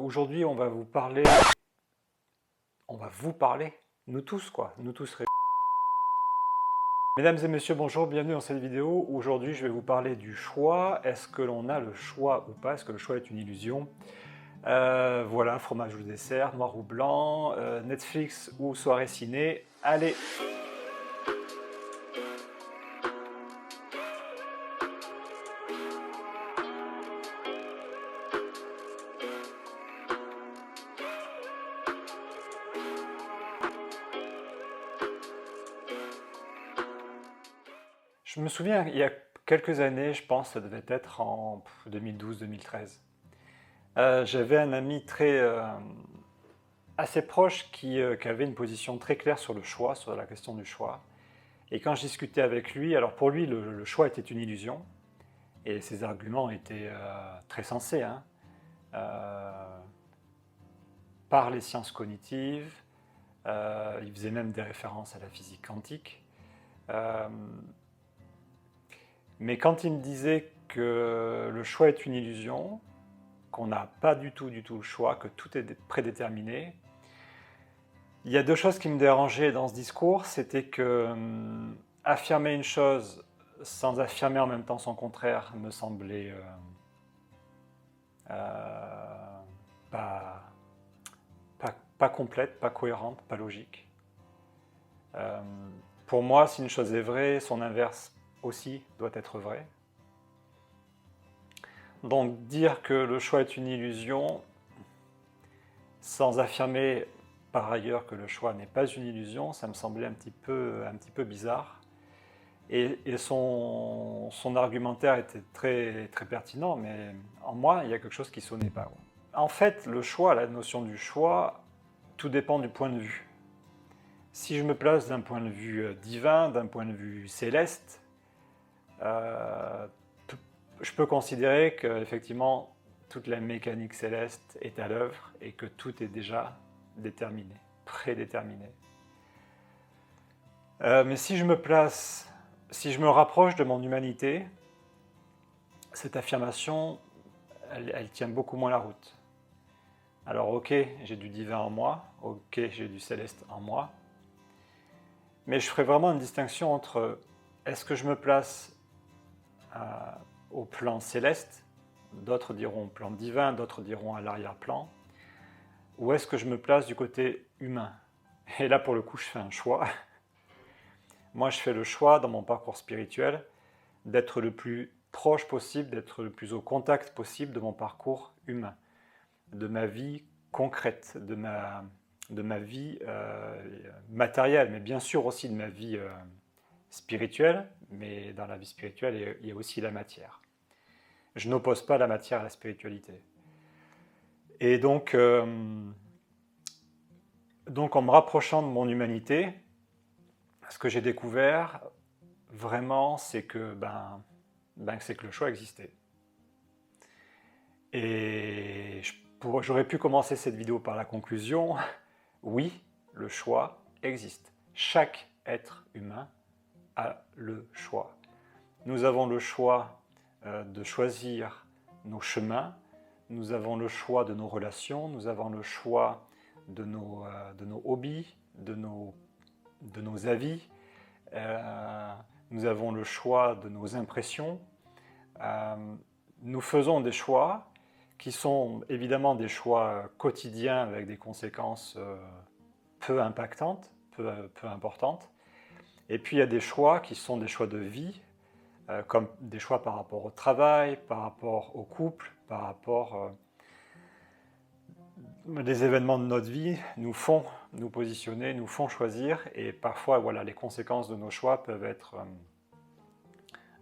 Aujourd'hui, on va vous parler, nous tous quoi, nous tous. Mesdames et messieurs, bonjour, bienvenue dans cette vidéo. Aujourd'hui, je vais vous parler du choix. Est-ce que l'on a le choix ou pas? Est-ce que le choix est une illusion? Voilà, fromage ou dessert, noir ou blanc, Netflix ou soirée ciné. Allez! Je me souviens, il y a quelques années, je pense, ça devait être en 2012-2013. J'avais un ami assez proche qui avait une position très claire sur le choix, sur la question du choix. Et quand je discutais avec lui, alors pour lui, le choix était une illusion, et ses arguments étaient très sensés, hein, par les sciences cognitives, il faisait même des références à la physique quantique. Mais quand il me disait que le choix est une illusion, qu'on n'a pas du tout le choix, que tout est prédéterminé, il y a deux choses qui me dérangeaient dans ce discours, c'était que affirmer une chose sans affirmer en même temps son contraire me semblait pas complète, pas cohérente, pas logique. Pour moi, si une chose est vraie, son inverse aussi doit être vrai. Donc dire que le choix est une illusion, sans affirmer par ailleurs que le choix n'est pas une illusion, ça me semblait un petit peu bizarre. Et son argumentaire était très pertinent, mais en moi, il y a quelque chose qui ne sonnait pas. En fait, le choix, la notion du choix, tout dépend du point de vue. Si je me place d'un point de vue divin, d'un point de vue céleste, je peux considérer qu'effectivement, toute la mécanique céleste est à l'œuvre et que tout est déjà déterminé, prédéterminé. Mais si je me rapproche de mon humanité, cette affirmation, elle tient beaucoup moins la route. Alors ok, j'ai du divin en moi, ok, j'ai du céleste en moi, mais je ferai vraiment une distinction entre est-ce que je me place au plan céleste, d'autres diront au plan divin, d'autres diront à l'arrière-plan, ou est-ce que je me place du côté humain? Et là, pour le coup, je fais un choix. Moi, je fais le choix, dans mon parcours spirituel, d'être le plus proche possible, d'être le plus au contact possible de mon parcours humain, de ma vie concrète, de ma vie matérielle, mais bien sûr aussi de ma vie spirituelle, mais dans la vie spirituelle, il y a aussi la matière. Je n'oppose pas la matière à la spiritualité. Et donc en me rapprochant de mon humanité, ce que j'ai découvert, vraiment, c'est que, c'est que le choix existait. Et j'aurais pu commencer cette vidéo par la conclusion. Oui, le choix existe. Chaque être humain a le choix. Nous avons le choix de choisir nos chemins, nous avons le choix de nos relations, nous avons le choix de nos hobbies, de nos avis, nous avons le choix de nos impressions. Nous faisons des choix qui sont évidemment des choix quotidiens avec des conséquences peu impactantes, peu importantes. Et puis il y a des choix qui sont des choix de vie, comme des choix par rapport au travail, par rapport au couple, par rapport les événements de notre vie nous font nous positionner, nous font choisir, et parfois voilà, les conséquences de nos choix peuvent être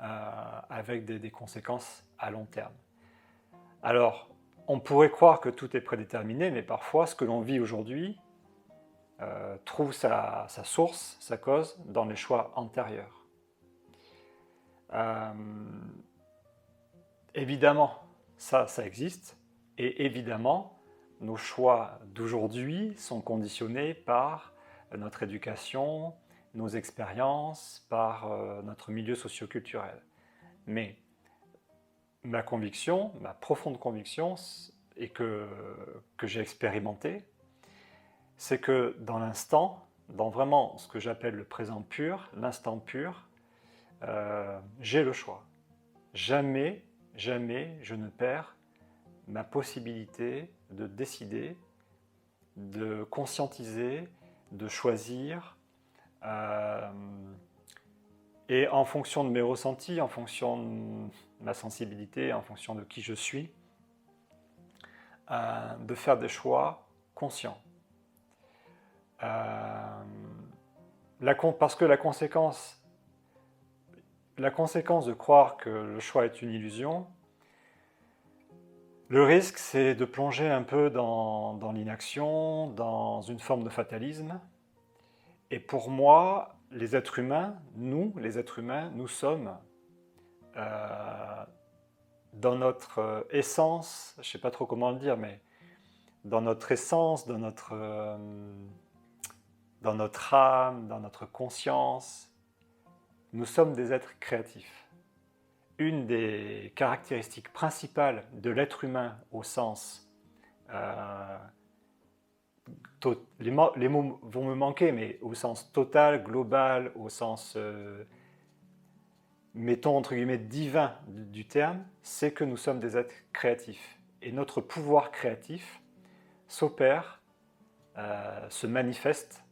avec des conséquences à long terme. Alors, on pourrait croire que tout est prédéterminé, mais parfois ce que l'on vit aujourd'hui trouve sa source, sa cause dans les choix antérieurs. Évidemment, ça existe, et évidemment, nos choix d'aujourd'hui sont conditionnés par notre éducation, nos expériences, par notre milieu socio-culturel. Mais ma conviction, ma profonde conviction, et que j'ai expérimenté, c'est que dans l'instant, dans vraiment ce que j'appelle le présent pur, l'instant pur, j'ai le choix. Jamais, jamais je ne perds ma possibilité de décider, de conscientiser, de choisir, et en fonction de mes ressentis, en fonction de ma sensibilité, en fonction de qui je suis, de faire des choix conscients. Parce que la conséquence de croire que le choix est une illusion, le risque, c'est de plonger un peu dans l'inaction, dans une forme de fatalisme. Et pour moi, les êtres humains, nous sommes dans notre essence, je ne sais pas trop comment le dire, mais dans notre essence, dans notre âme, dans notre conscience, nous sommes des êtres créatifs. Une des caractéristiques principales de l'être humain au sens... les mots vont me manquer, mais au sens total, global, au sens, mettons entre guillemets, divin du terme, c'est que nous sommes des êtres créatifs. Et notre pouvoir créatif s'opère, se manifeste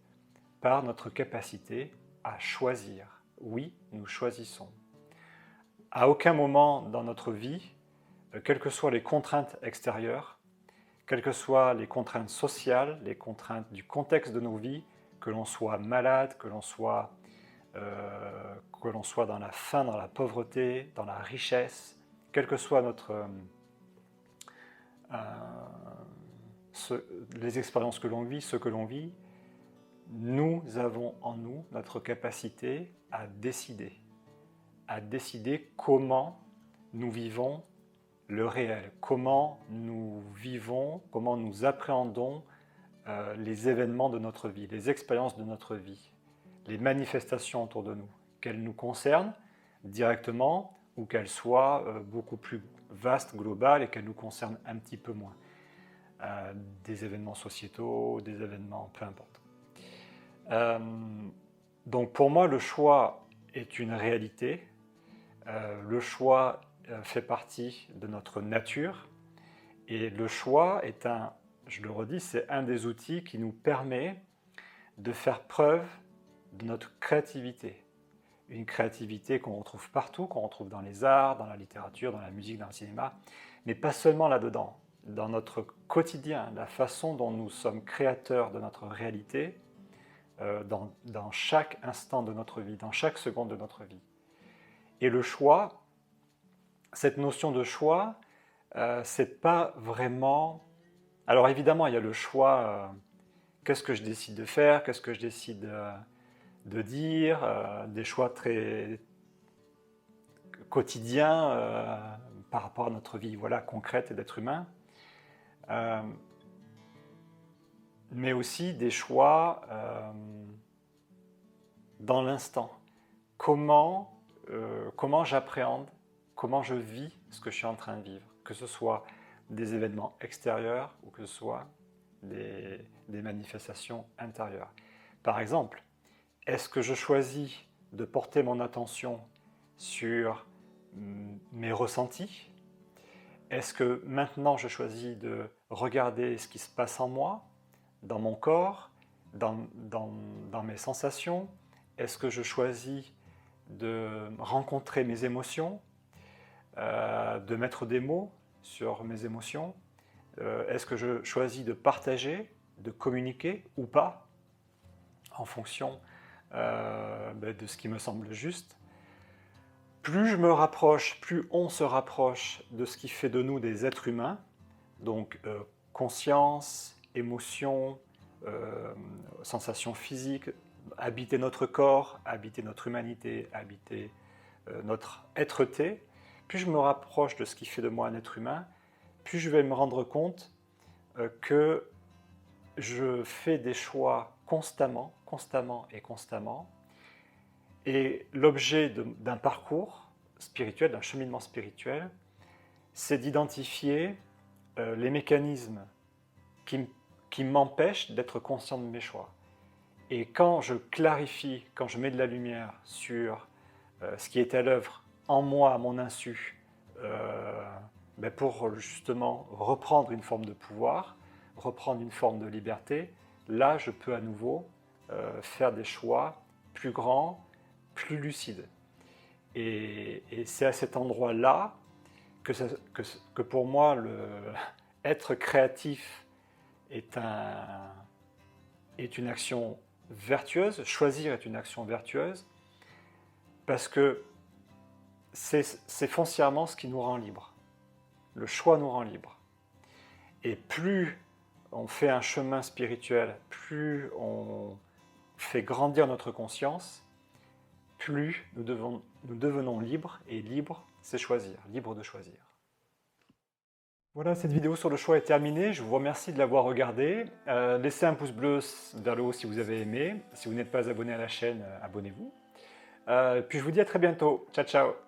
par notre capacité à choisir. Oui, nous choisissons. À aucun moment dans notre vie, quelles que soient les contraintes extérieures, quelles que soient les contraintes sociales, les contraintes du contexte de nos vies, que l'on soit malade, que l'on soit dans la faim, dans la pauvreté, dans la richesse, quelle que soit les expériences que l'on vit, ce que l'on vit, nous avons en nous notre capacité à décider comment nous vivons le réel, comment nous vivons, comment nous appréhendons les événements de notre vie, les expériences de notre vie, les manifestations autour de nous, qu'elles nous concernent directement ou qu'elles soient beaucoup plus vastes, globales et qu'elles nous concernent un petit peu moins. Des événements sociétaux, des événements, peu importe. Donc pour moi, le choix est une réalité. Le choix fait partie de notre nature. Et le choix est je le redis, c'est un des outils qui nous permet de faire preuve de notre créativité. Une créativité qu'on retrouve partout, qu'on retrouve dans les arts, dans la littérature, dans la musique, dans le cinéma, mais pas seulement là-dedans. Dans notre quotidien, la façon dont nous sommes créateurs de notre réalité, dans chaque instant de notre vie, dans chaque seconde de notre vie. Et le choix, cette notion de choix, c'est pas vraiment... Alors évidemment, il y a le choix, qu'est-ce que je décide de faire, qu'est-ce que je décide de dire, des choix très quotidiens par rapport à notre vie concrète et d'être humain. Mais aussi des choix dans l'instant. Comment j'appréhende, comment je vis ce que je suis en train de vivre, que ce soit des événements extérieurs ou que ce soit des manifestations intérieures. Par exemple, est-ce que je choisis de porter mon attention sur mes ressentis? Est-ce que maintenant je choisis de regarder ce qui se passe en moi, dans mon corps, dans mes sensations? Est-ce que je choisis de rencontrer mes émotions, de mettre des mots sur mes émotions? Est-ce que je choisis de partager, de communiquer ou pas, en fonction de ce qui me semble juste? Plus je me rapproche, plus on se rapproche de ce qui fait de nous des êtres humains, donc conscience, émotion, sensations physiques, habiter notre corps, habiter notre humanité, habiter notre être-té, plus je me rapproche de ce qui fait de moi un être humain, plus je vais me rendre compte que je fais des choix constamment. Et l'objet d'un parcours spirituel, d'un cheminement spirituel, c'est d'identifier les mécanismes qui m'empêchent d'être conscient de mes choix. Et quand je clarifie, quand je mets de la lumière sur ce qui est à l'œuvre en moi, à mon insu, pour justement reprendre une forme de pouvoir, reprendre une forme de liberté, là je peux à nouveau faire des choix plus grands, plus lucides. Et c'est à cet endroit-là que pour moi, être créatif est une action vertueuse, choisir est une action vertueuse, parce que c'est foncièrement ce qui nous rend libres. Le choix nous rend libres. Et plus on fait un chemin spirituel, plus on fait grandir notre conscience, plus nous devenons libres, et libre, c'est choisir, libre de choisir. Voilà, cette vidéo sur le choix est terminée. Je vous remercie de l'avoir regardée. Laissez un pouce bleu vers le haut si vous avez aimé. Si vous n'êtes pas abonné à la chaîne, abonnez-vous. Puis je vous dis à très bientôt. Ciao, ciao.